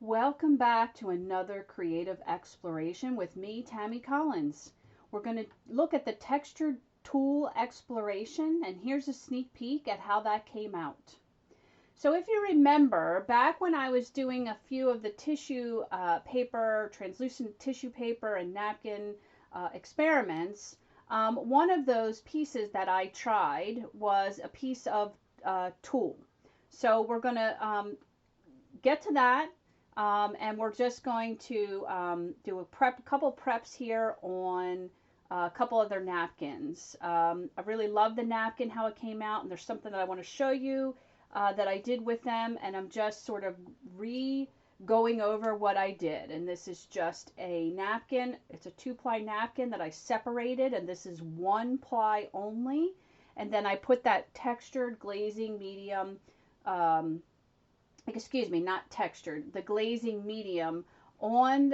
Welcome back to another creative exploration with me, Tammy Collins. We're going to look at the textured tool exploration, and here's a sneak peek at how that came out. So if you remember, back when I was doing a few of the tissue paper, translucent tissue paper and napkin experiments, one of those pieces that I tried was a piece of tulle. So we're going to get to that, and we're just going to do a couple preps here on a couple of their napkins. I really love the napkin, how it came out, and there's something that I want to show you that I did with them, and I'm just sort of going over what I did. And this is just a napkin. It's a 2-ply napkin that I separated, and this is 1-ply only. And then I put that textured glazing medium, excuse me, not textured, the glazing medium on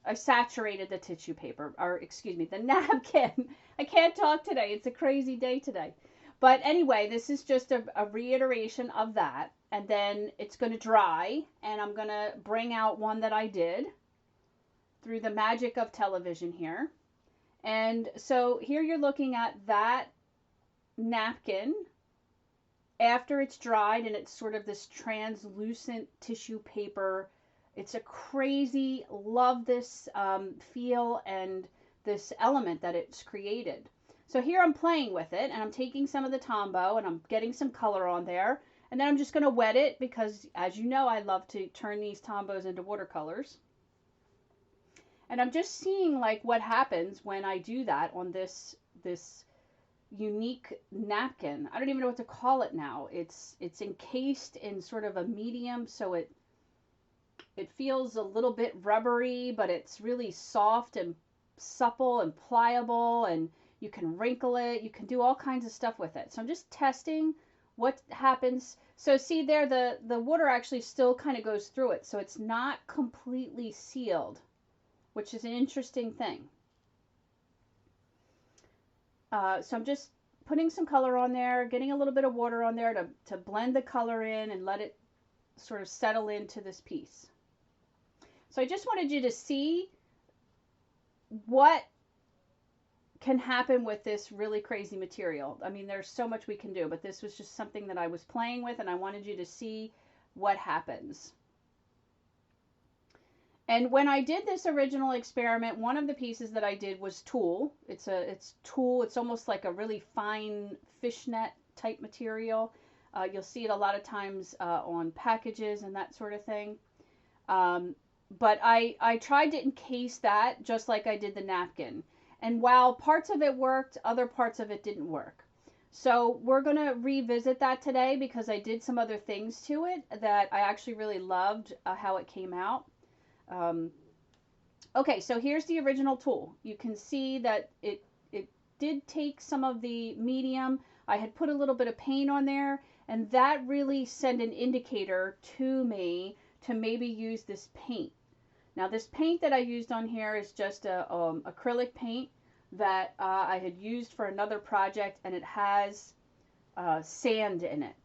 I saturated the tissue paper, or excuse me, the napkin. I can't talk today. It's a crazy day today. But anyway, this is just a reiteration of that. And then it's going to dry, and I'm going to bring out one that I did through the magic of television here. And so here you're looking at that napkin after it's dried, and it's sort of this translucent tissue paper. It's a crazy, love this feel and this element that it's created. So here I'm playing with it, and I'm taking some of the Tombow and I'm getting some color on there, and then I'm just going to wet it because, as you know, I love to turn these Tombows into watercolors. And I'm just seeing like what happens when I do that on this unique napkin. I don't even know what to call it now. It's encased in sort of a medium, so it feels a little bit rubbery, but it's really soft and supple and pliable, and you can wrinkle it. You can do all kinds of stuff with it. So I'm just testing what happens. So see there, the water actually still kind of goes through it, so it's not completely sealed, which is an interesting thing. So I'm just putting some color on there, getting a little bit of water on there to blend the color in and let it sort of settle into this piece. So I just wanted you to see what can happen with this really crazy material. I mean, there's so much we can do, but this was just something that I was playing with, and I wanted you to see what happens. And when I did this original experiment, one of the pieces that I did was tulle. It's tulle. It's almost like a really fine fishnet type material. You'll see it a lot of times on packages and that sort of thing. But I tried to encase that just like I did the napkin. And while parts of it worked, other parts of it didn't work. So we're going to revisit that today because I did some other things to it that I actually really loved how it came out. Okay, so here's the original tulle. You can see that it did take some of the medium. I had put a little bit of paint on there, and that really sent an indicator to me to maybe use this paint. Now this paint that I used on here is just a acrylic paint that I had used for another project, and it has sand in it.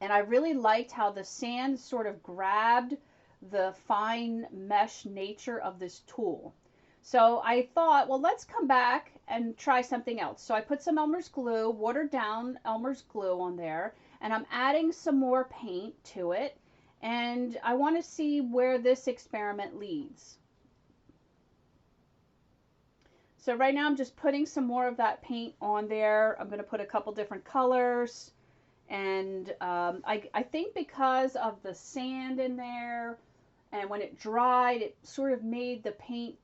And I really liked how the sand sort of grabbed the fine mesh nature of this tulle. So I thought, well, let's come back and try something else. So I put some Elmer's glue, watered down Elmer's glue on there, and I'm adding some more paint to it. And I want to see where this experiment leads. So right now I'm just putting some more of that paint on there. I'm going to put a couple different colors. And I think because of the sand in there, and when it dried, it sort of made the paint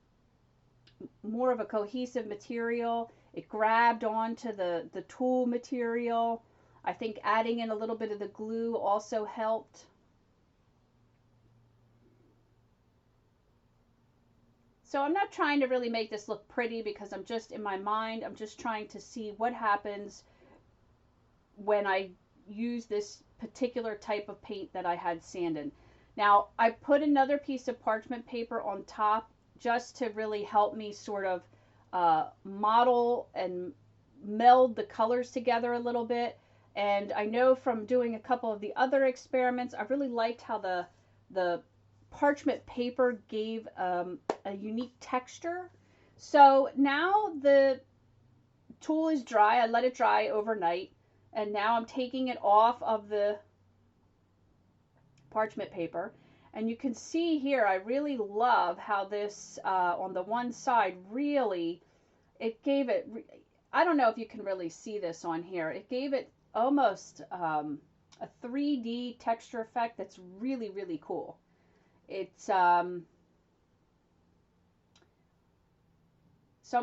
more of a cohesive material. It grabbed onto the tulle material. I think adding in a little bit of the glue also helped. So I'm not trying to really make this look pretty because I'm just, in my mind, I'm just trying to see what happens when I use this particular type of paint that I had sand in. Now, I put another piece of parchment paper on top just to really help me sort of model and meld the colors together a little bit. And I know from doing a couple of the other experiments, I really liked how the the parchment paper gave a unique texture. So now the tool is dry. I let it dry overnight, and now I'm taking it off of the parchment paper. And you can see here, I really love how this, on the one side, really, it gave it, I don't know if you can really see this on here. It gave it almost a 3D texture effect that's really, really cool. It's, so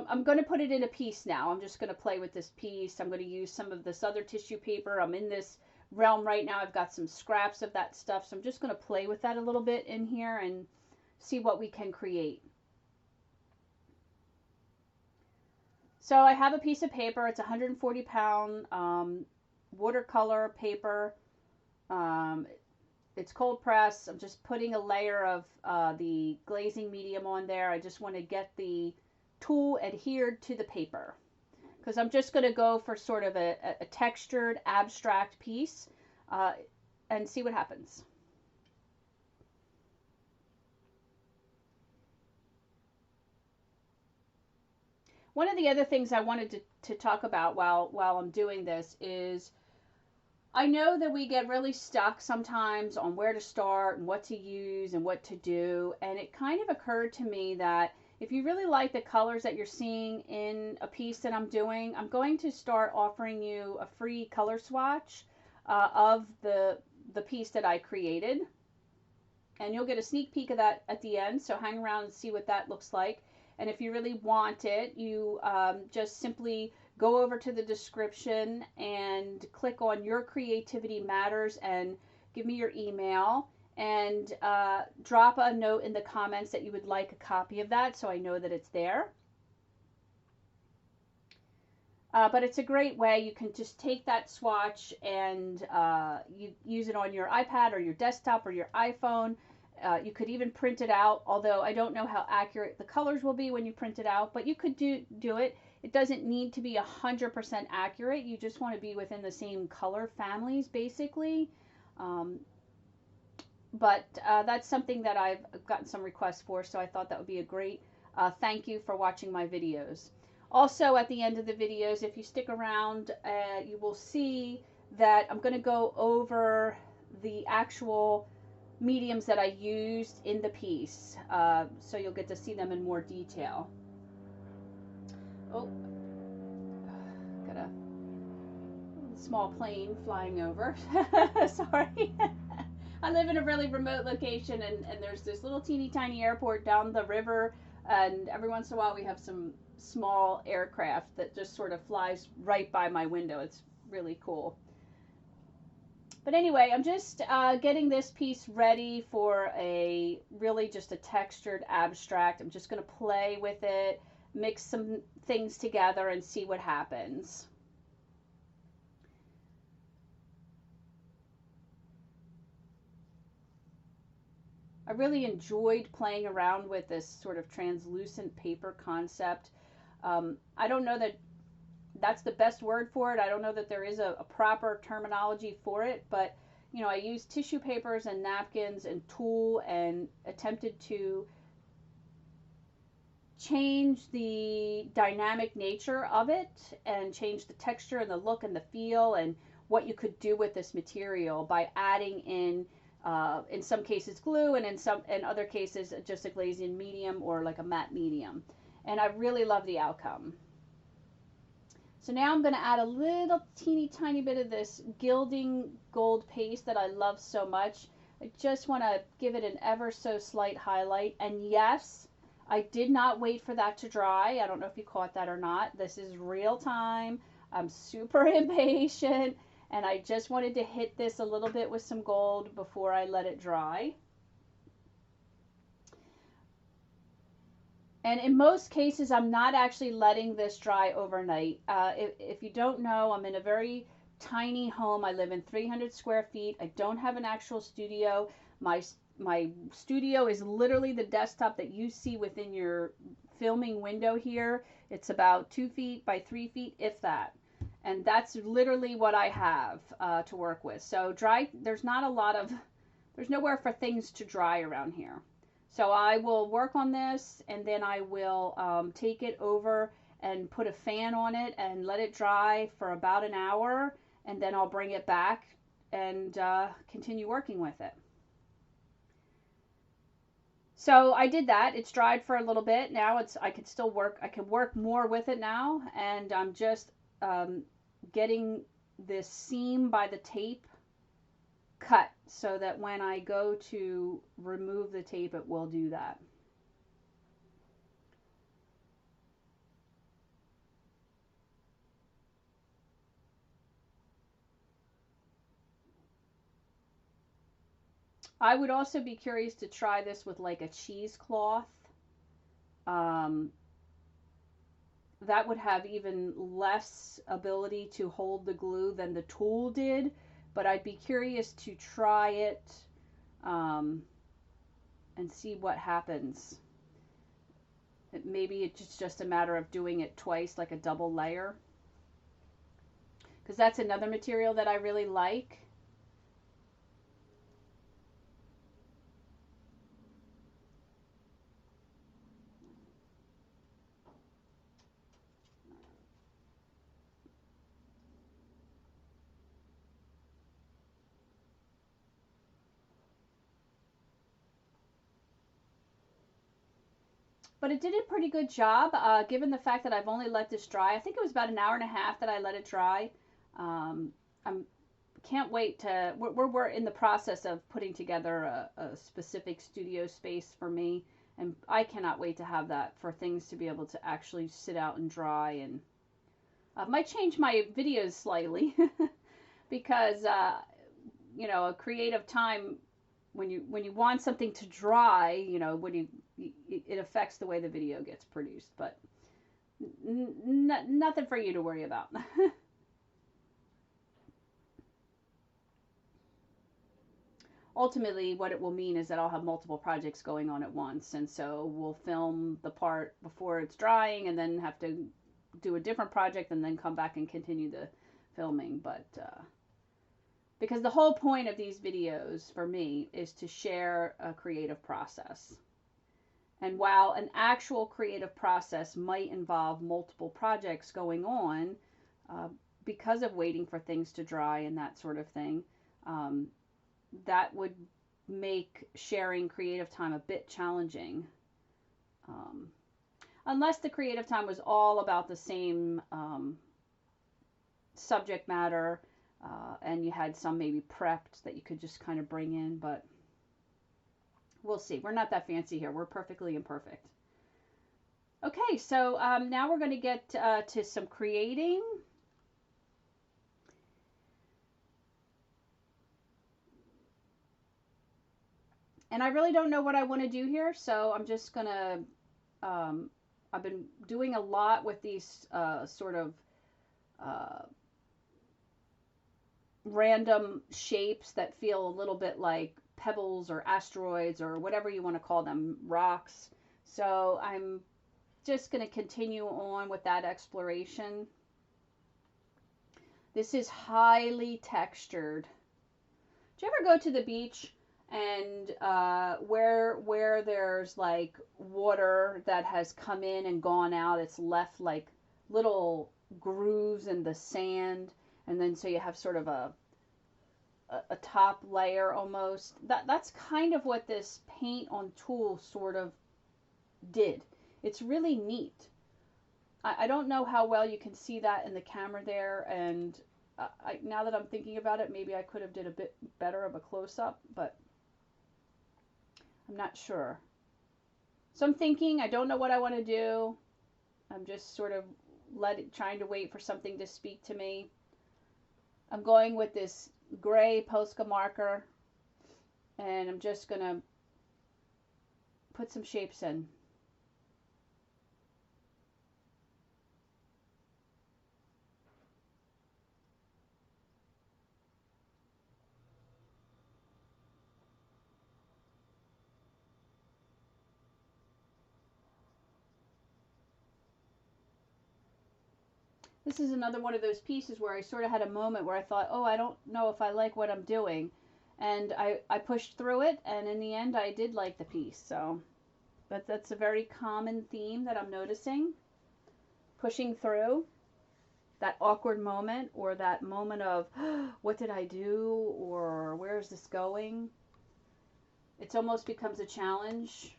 I'm going to put it in a piece now. I'm just going to play with this piece. I'm going to use some of this other tissue paper. I'm in this realm right now. I've got some scraps of that stuff. So I'm just going to play with that a little bit in here and see what we can create. So I have a piece of paper. It's 140-pound watercolor paper. It's cold press. I'm just putting a layer of the glazing medium on there. I just want to get the tool adhered to the paper, because I'm just going to go for sort of a textured abstract piece and see what happens. One of the other things I wanted to talk about while I'm doing this is, I know that we get really stuck sometimes on where to start and what to use and what to do, and it kind of occurred to me that if you really like the colors that you're seeing in a piece that I'm doing, I'm going to start offering you a free color swatch of the piece that I created. And you'll get a sneak peek of that at the end, so hang around and see what that looks like. And if you really want it, you just simply go over to the description and click on Your Creativity Matters and give me your email. And drop a note in the comments that you would like a copy of that, so I know that it's there. But it's a great way. You can just take that swatch and you use it on your iPad or your desktop or your iPhone. You could even print it out, although I don't know how accurate the colors will be when you print it out, but you could do it. It doesn't need to be 100% accurate. You just want to be within the same color families, basically. But that's something that I've gotten some requests for, so I thought that would be a great thank you for watching my videos. Also, at the end of the videos, if you stick around, you will see that I'm going to go over the actual mediums that I used in the piece, so you'll get to see them in more detail. Oh, got a small plane flying over. Sorry. I live in a really remote location, and there's this little teeny tiny airport down the river, and every once in a while we have some small aircraft that just sort of flies right by my window. It's really cool. But anyway, I'm just getting this piece ready for a really just a textured abstract. I'm just going to play with it, mix some things together, and see what happens. I really enjoyed playing around with this sort of translucent paper concept. I don't know that that's the best word for it. I don't know that there is a proper terminology for it, but you know, I used tissue papers and napkins and tulle and attempted to change the dynamic nature of it and change the texture and the look and the feel and what you could do with this material by adding in some cases glue, and in other cases just a glazing medium or like a matte medium. And I really love the outcome. So now I'm going to add a little teeny tiny bit of this gilding gold paste that I love so much. I just want to give it an ever so slight highlight. And yes, I did not wait for that to dry. I don't know if you caught that or not. This is real time. I'm super impatient. And I just wanted to hit this a little bit with some gold before I let it dry. And in most cases, I'm not actually letting this dry overnight. If you don't know, I'm in a very tiny home. I live in 300 square feet. I don't have an actual studio. My studio is literally the desktop that you see within your filming window here. It's about 2 feet by 3 feet, if that. And that's literally what I have to work with. So there's not a lot of there's nowhere for things to dry around here. So I will work on this, and then I will take it over and put a fan on it and let it dry for about an hour, and then I'll bring it back and continue working with it. So I did that. It's dried for a little bit. Now I can still work. I can work more with it now, and I'm just getting this seam by the tape cut so that when I go to remove the tape, it will do that. I would also be curious to try this with like a cheesecloth. Um, that would have even less ability to hold the glue than the tool did, but I'd be curious to try it um, and see what happens. Maybe it's just a matter of doing it twice, like a double layer, because that's another material that I really like. But it did a pretty good job, given the fact that I've only let this dry. I think it was about an hour and a half that I let it dry. I can't wait to. We're in the process of putting together a specific studio space for me, and I cannot wait to have that for things to be able to actually sit out and dry. And might change my videos slightly because you know, a creative time when you want something to dry, you know, it affects the way the video gets produced. But nothing for you to worry about. Ultimately, what it will mean is that I'll have multiple projects going on at once, and so we'll film the part before it's drying, and then have to do a different project, and then come back and continue the filming. But because the whole point of these videos for me is to share a creative process. And while an actual creative process might involve multiple projects going on, uh, because of waiting for things to dry and that sort of thing, um, that would make sharing creative time a bit challenging. Um, Unless the creative time was all about the same subject matter, and you had some maybe prepped that you could just kind of bring in, but we'll see. We're not that fancy here. We're perfectly imperfect. Okay, so now we're going to get to some creating. And I really don't know what I want to do here, so I'm just going to, I've been doing a lot with these sort of random shapes that feel a little bit like pebbles or asteroids or whatever you want to call them, rocks. So I'm just going to continue on with that exploration. This is highly textured. Do you ever go to the beach and where there's like water that has come in and gone out, it's left like little grooves in the sand, and then so you have sort of a top layer almost. That's kind of what this paint on tool sort of did. It's really neat. I don't know how well you can see that in the camera there, and now that I'm thinking about it, maybe I could have did a bit better of a close-up, but I'm not sure. So I'm thinking, I don't know what I want to do. I'm just sort of trying to wait for something to speak to me. I'm going with this gray Posca marker, and I'm just going to put some shapes in. This is another one of those pieces where I sort of had a moment where I thought, oh, I don't know if I like what I'm doing. And I pushed through it, and in the end I did like the piece. So that's a very common theme that I'm noticing. Pushing through that awkward moment, or that moment of what did I do, or where is this going? It almost becomes a challenge.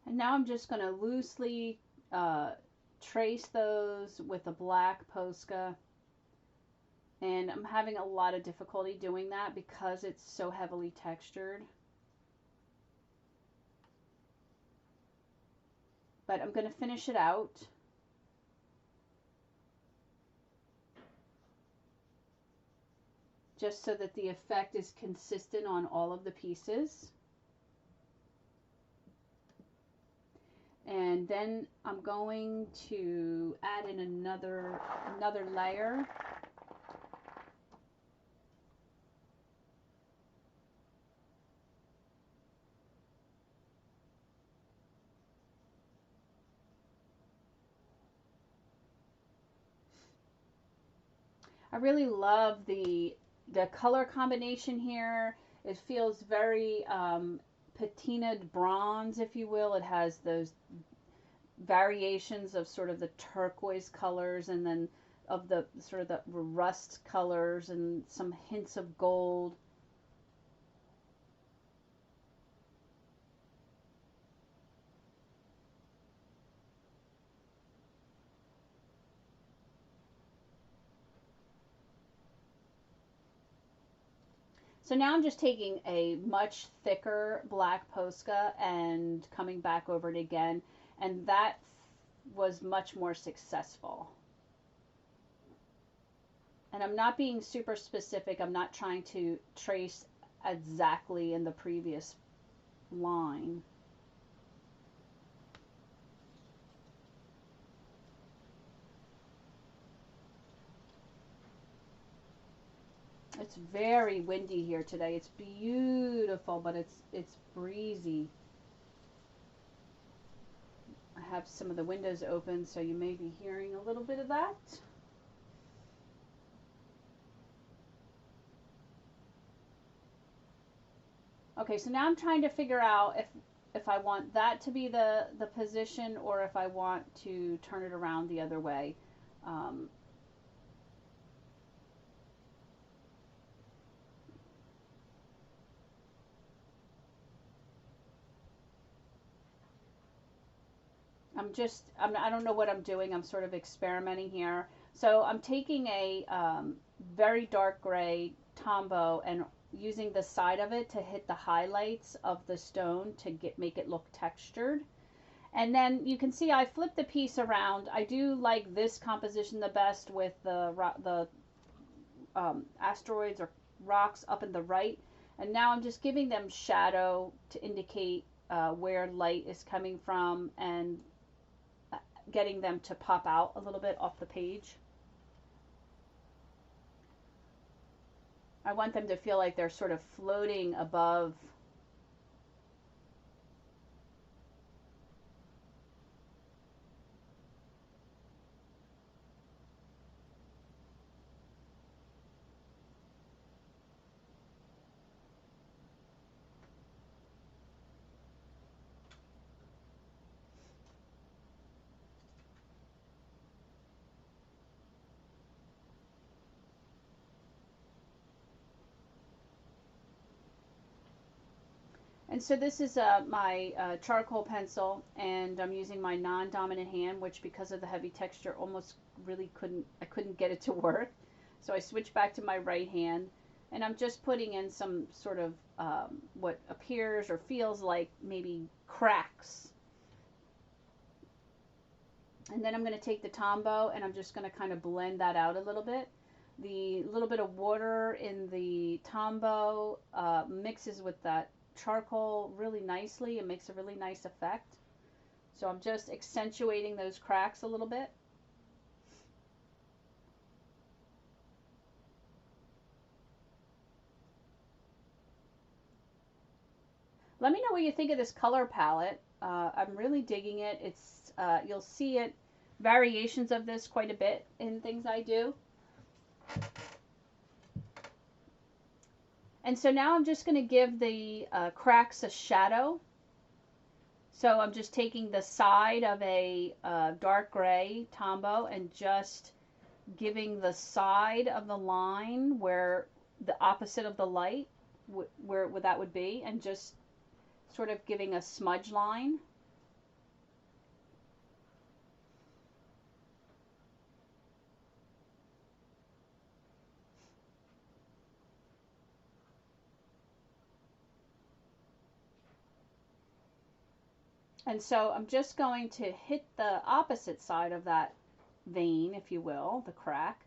And now I'm just going to loosely uh, trace those with a black Posca. And I'm having a lot of difficulty doing that because it's so heavily textured. But I'm going to finish it out. Just so that the effect is consistent on all of the pieces. And then I'm going to add in another layer. I really love the color combination here. It feels very patinaed bronze, if you will. It has those variations of sort of the turquoise colors, and then of the sort of the rust colors, and some hints of gold. So now I'm just taking a much thicker black Posca and coming back over it again, and that was much more successful. And I'm not being super specific. I'm not trying to trace exactly in the previous line. It's very windy here today. It's beautiful, but it's breezy. I have some of the windows open, so you may be hearing a little bit of that. Okay, so now I'm trying to figure out if I want that to be the position, or if I want to turn it around the other way. Um, I don't know what I'm doing. I'm sort of experimenting here. So I'm taking a very dark gray Tombow and using the side of it to hit the highlights of the stone to make it look textured. And then you can see I flipped the piece around. I do like this composition the best, with the asteroids or rocks up in the right. And now I'm just giving them shadow to indicate where light is coming from, and getting them to pop out a little bit off the page. I want them to feel like they're sort of floating above. And so this is my charcoal pencil, and I'm using my non-dominant hand, which because of the heavy texture almost really I couldn't get it to work. So I switched back to my right hand, and I'm just putting in some sort of what appears or feels like maybe cracks. And then I'm going to take the Tombow and I'm just going to kind of blend that out a little bit. The little bit of water in the Tombow mixes with that charcoal really nicely. It makes a really nice effect. So I'm just accentuating those cracks a little bit. Let me know what you think of this color palette. I'm really digging it. It's you'll see it variations of this quite a bit in things I do. And so now I'm just going to give the cracks a shadow. So I'm just taking the side of a dark gray Tombow and just giving the side of the line where the opposite of the light, where that would be, and just sort of giving a smudge line. And so I'm just going to hit the opposite side of that vein, if you will, the crack,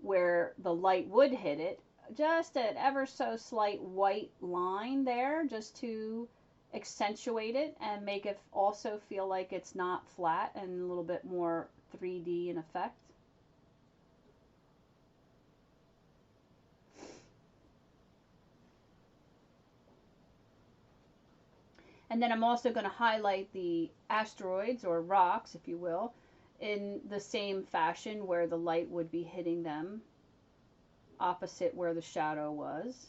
where the light would hit it, just an ever so slight white line there, just to accentuate it and make it also feel like it's not flat and a little bit more 3D in effect. And then I'm also going to highlight the asteroids, or rocks, if you will, in the same fashion where the light would be hitting them, opposite where the shadow was.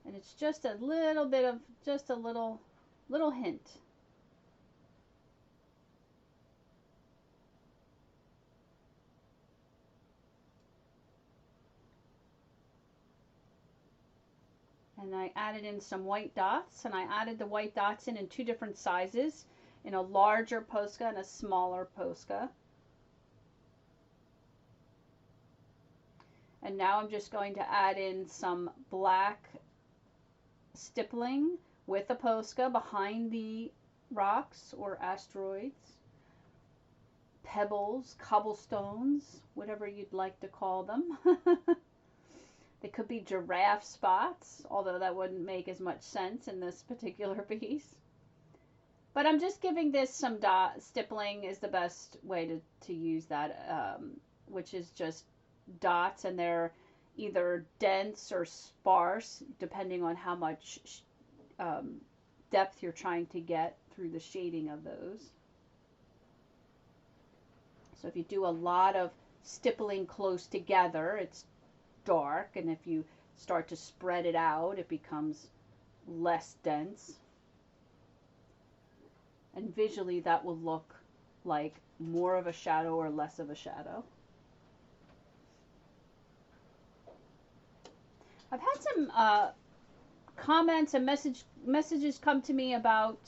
And it's just a little bit of, just a little hint. And I added in some white dots, and I added the white dots in two different sizes, in a larger Posca and a smaller Posca. And now I'm just going to add in some black stippling with a Posca behind the rocks or asteroids, pebbles, cobblestones, whatever you'd like to call them. They could be giraffe spots, although that wouldn't make as much sense in this particular piece. But I'm just giving this some stippling is the best way to use that, which is just dots, and they're either dense or sparse, depending on how much depth you're trying to get through the shading of those. So if you do a lot of stippling close together, it's dark, and if you start to spread it out, it becomes less dense. And visually that will look like more of a shadow or less of a shadow. I've had some comments and messages come to me about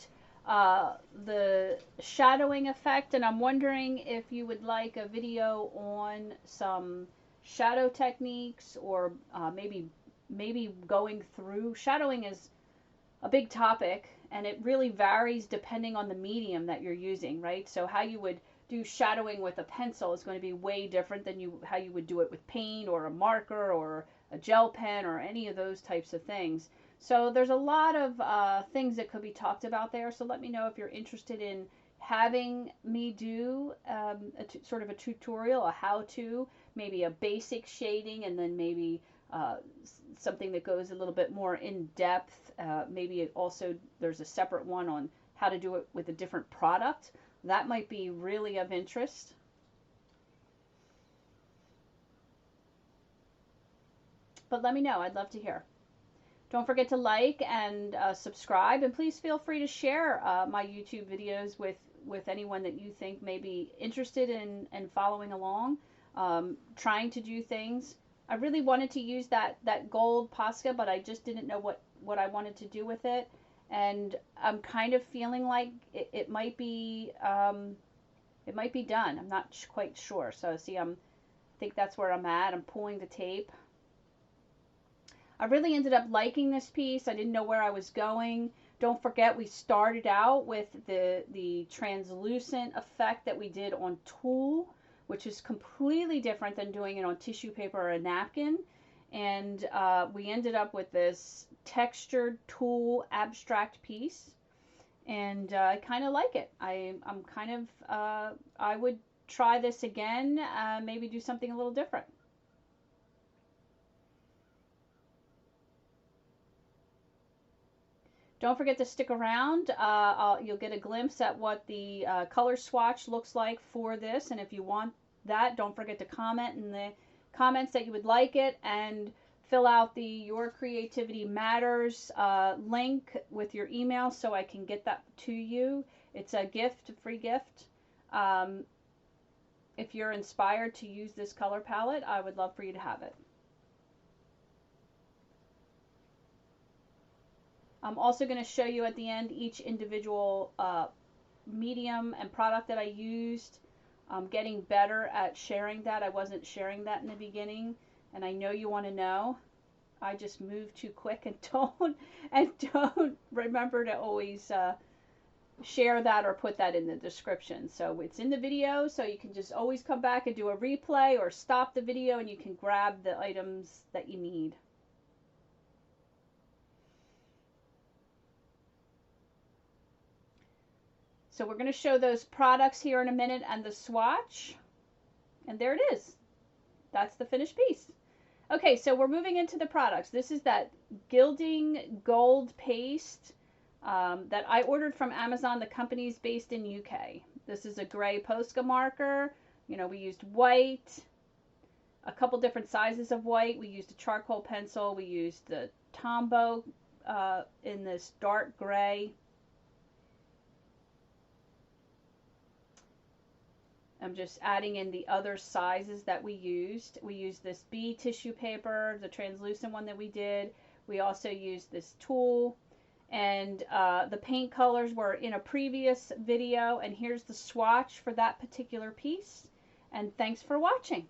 the shadowing effect, and I'm wondering if you would like a video on some shadow techniques, or maybe going through. Shadowing is a big topic, and it really varies depending on the medium that you're using, right? So how you would do shadowing with a pencil is going to be way different than how you would do it with paint or a marker or a gel pen or any of those types of things. So there's a lot of things that could be talked about there. So let me know if you're interested in having me do sort of a tutorial, a how-to, maybe a basic shading, and then maybe something that goes a little bit more in depth. Maybe also there's a separate one on how to do it with a different product. That might be really of interest. But let me know. I'd love to hear. Don't forget to like and subscribe, and please feel free to share my YouTube videos with anyone that you think may be interested in following along, trying to do things. I really wanted to use that gold Posca, but I just didn't know what I wanted to do with it, and I'm kind of feeling like it might be done. I'm not quite sure. So see, I think that's where I'm at. I'm pulling the tape. I really ended up liking this piece. I didn't know where I was going. Don't forget we started out with the translucent effect that we did on Tulle, which is completely different than doing it on tissue paper or a napkin. And we ended up with this textured Tulle abstract piece. And I kind of like it. I'm kind of, I would try this again, maybe do something a little different. Don't forget to stick around. You'll get a glimpse at what the color swatch looks like for this. And if you want that, don't forget to comment in the comments that you would like it, and fill out the Your Creativity Matters link with your email so I can get that to you. It's a gift, a free gift. If you're inspired to use this color palette, I would love for you to have it. I'm also going to show you at the end each individual medium and product that I used. I'm getting better at sharing that. I wasn't sharing that in the beginning, and I know you want to know. I just move too quick and don't remember to always share that or put that in the description. So it's in the video, so you can just always come back and do a replay or stop the video and you can grab the items that you need. So we're going to show those products here in a minute and the swatch. And there it is. That's the finished piece. Okay, so we're moving into the products. This is that gilding gold paste that I ordered from Amazon. The company's based in UK. This is a gray Posca marker. You know, we used white, a couple different sizes of white. We used a charcoal pencil. We used the Tombow in this dark gray. I'm just adding in the other sizes that we used. We used this B tissue paper, the translucent one that we did. We also used this Tulle. And the paint colors were in a previous video. And here's the swatch for that particular piece. And thanks for watching.